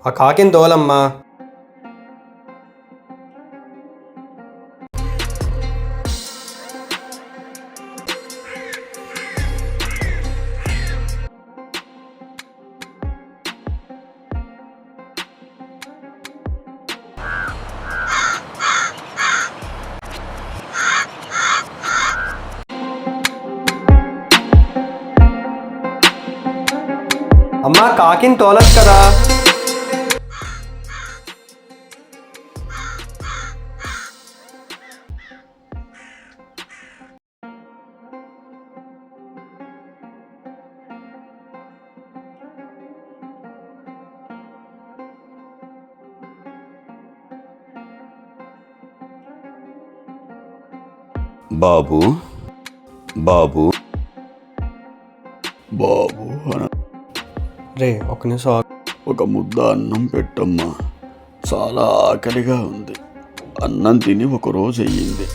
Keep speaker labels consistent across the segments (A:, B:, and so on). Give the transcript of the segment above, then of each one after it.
A: ఆ కాకిని తోలమ్మా. అమ్మా కాకిని తోలచ్చు కదా.
B: బాబు బాబు బాబు
A: రే ఒక నిమిషం ఆగు.
B: ఒక ముద్ద అన్నం పెట్టమ్మా, చాలా ఆకలిగా ఉంది. అన్నం తిని ఒక రోజు అయ్యింది.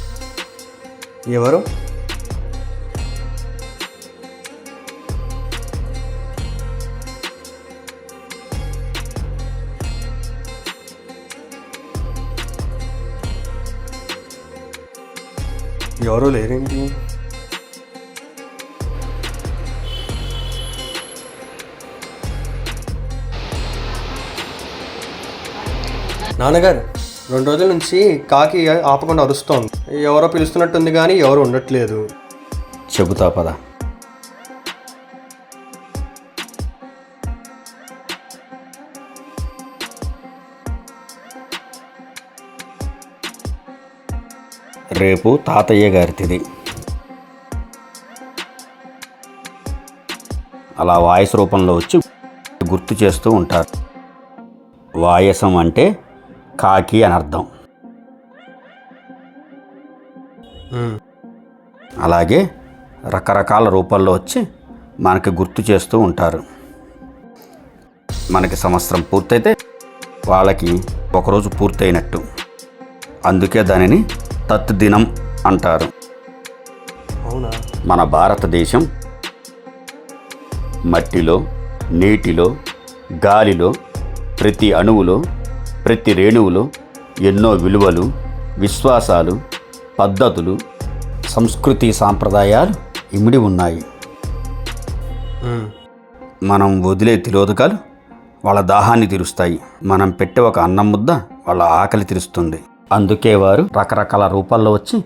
A: ఎవరు? ఎవరు లేరేంటి? నాన్నగారు, 2 రోజుల నుంచి కాకి ఆపకుండా అరుస్తోంది. ఎవరో పిలుస్తున్నట్టుంది కానీ ఎవరు ఉండట్లేదు.
B: చెబుతా పద. రేపు తాతయ్య గారి తిది. అలా వాయిస్ రూపంలో వచ్చి గుర్తు చేస్తూ ఉంటారు. వాయసం అంటే కాకి అని అర్థం. అలాగే రకరకాల రూపాల్లో వచ్చి మనకి గుర్తు చేస్తూ ఉంటారు. మనకి సంవత్సరం పూర్తయితే వాళ్ళకి ఒకరోజు పూర్తయినట్టు. అందుకే దానిని తత్దినం అంటారు.
A: అవునా?
B: మన భారతదేశం మట్టిలో, నీటిలో, గాలిలో, ప్రతి అణువులో, ప్రతి రేణువులో ఎన్నో విలువలు, విశ్వాసాలు, పద్ధతులు, సంస్కృతి సాంప్రదాయాలు ఇమిడి ఉన్నాయి. మనం వదిలే తిరోధకాలు వాళ్ళ దాహాన్ని తీరుస్తాయి. మనం పెట్టే ఒక అన్నం ముద్ద వాళ్ళ ఆకలి తీరుస్తుంది. అందుకే వారు రకరకాల రూపాల్లో వచ్చి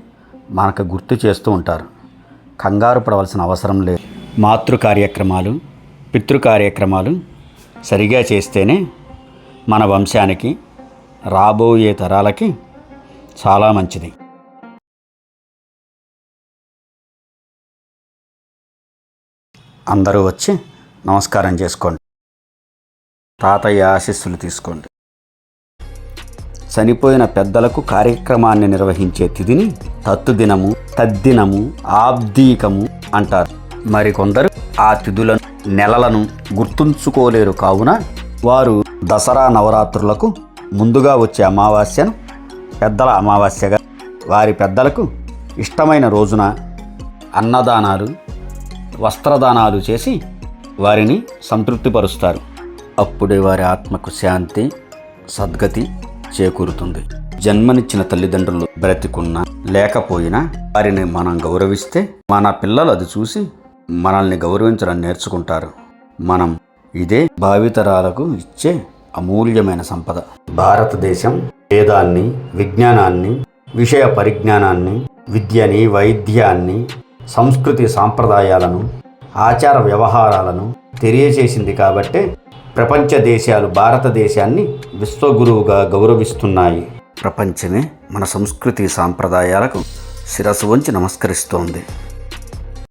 B: మనకు గుర్తు చేస్తూ ఉంటారు. కంగారు పడవలసిన అవసరం లేదు. మాతృ కార్యక్రమాలు, పితృ కార్యక్రమాలు సరిగా చేస్తేనే మన వంశానికి, రాబోయే తరాలకి చాలా మంచిది. అందరూ వచ్చి నమస్కారం చేసుకోండి. తాతయ్య ఆశీస్సులు తీసుకోండి. చనిపోయిన పెద్దలకు కార్యక్రమాన్ని నిర్వహించే తిథిని తత్తుదినము, తద్దినము, ఆబ్దీకము అంటారు. మరికొందరు ఆ తిథులను, నెలలను గుర్తుంచుకోలేరు. కావున వారు దసరా నవరాత్రులకు ముందుగా వచ్చే అమావాస్యను పెద్దల అమావాస్యగా, వారి పెద్దలకు ఇష్టమైన రోజున అన్నదానాలు, వస్త్రదానాలు చేసి వారిని సంతృప్తిపరుస్తారు. అప్పుడే వారి ఆత్మకు శాంతి, సద్గతి చేకూరుతుంది. జన్మనిచ్చిన తల్లిదండ్రులు బ్రతికున్నా లేకపోయినా వారిని మనం గౌరవిస్తే మన పిల్లలు అది చూసి మనల్ని గౌరవించడం నేర్చుకుంటారు. మనం ఇదే భావితరాలకు ఇచ్చే అమూల్యమైన సంపద. భారతదేశం వేదాన్ని, విజ్ఞానాన్ని, విషయ పరిజ్ఞానాన్ని, విద్యని, వైద్యాన్ని, సంస్కృతి సాంప్రదాయాలను, ఆచార వ్యవహారాలను తెలియచేసింది. కాబట్టే ప్రపంచ దేశాలు భారతదేశాన్ని విశ్వగురువుగా గౌరవిస్తున్నాయి. ప్రపంచమే మన సంస్కృతి సాంప్రదాయాలకు శిరస్సు వంచి నమస్కరిస్తోంది.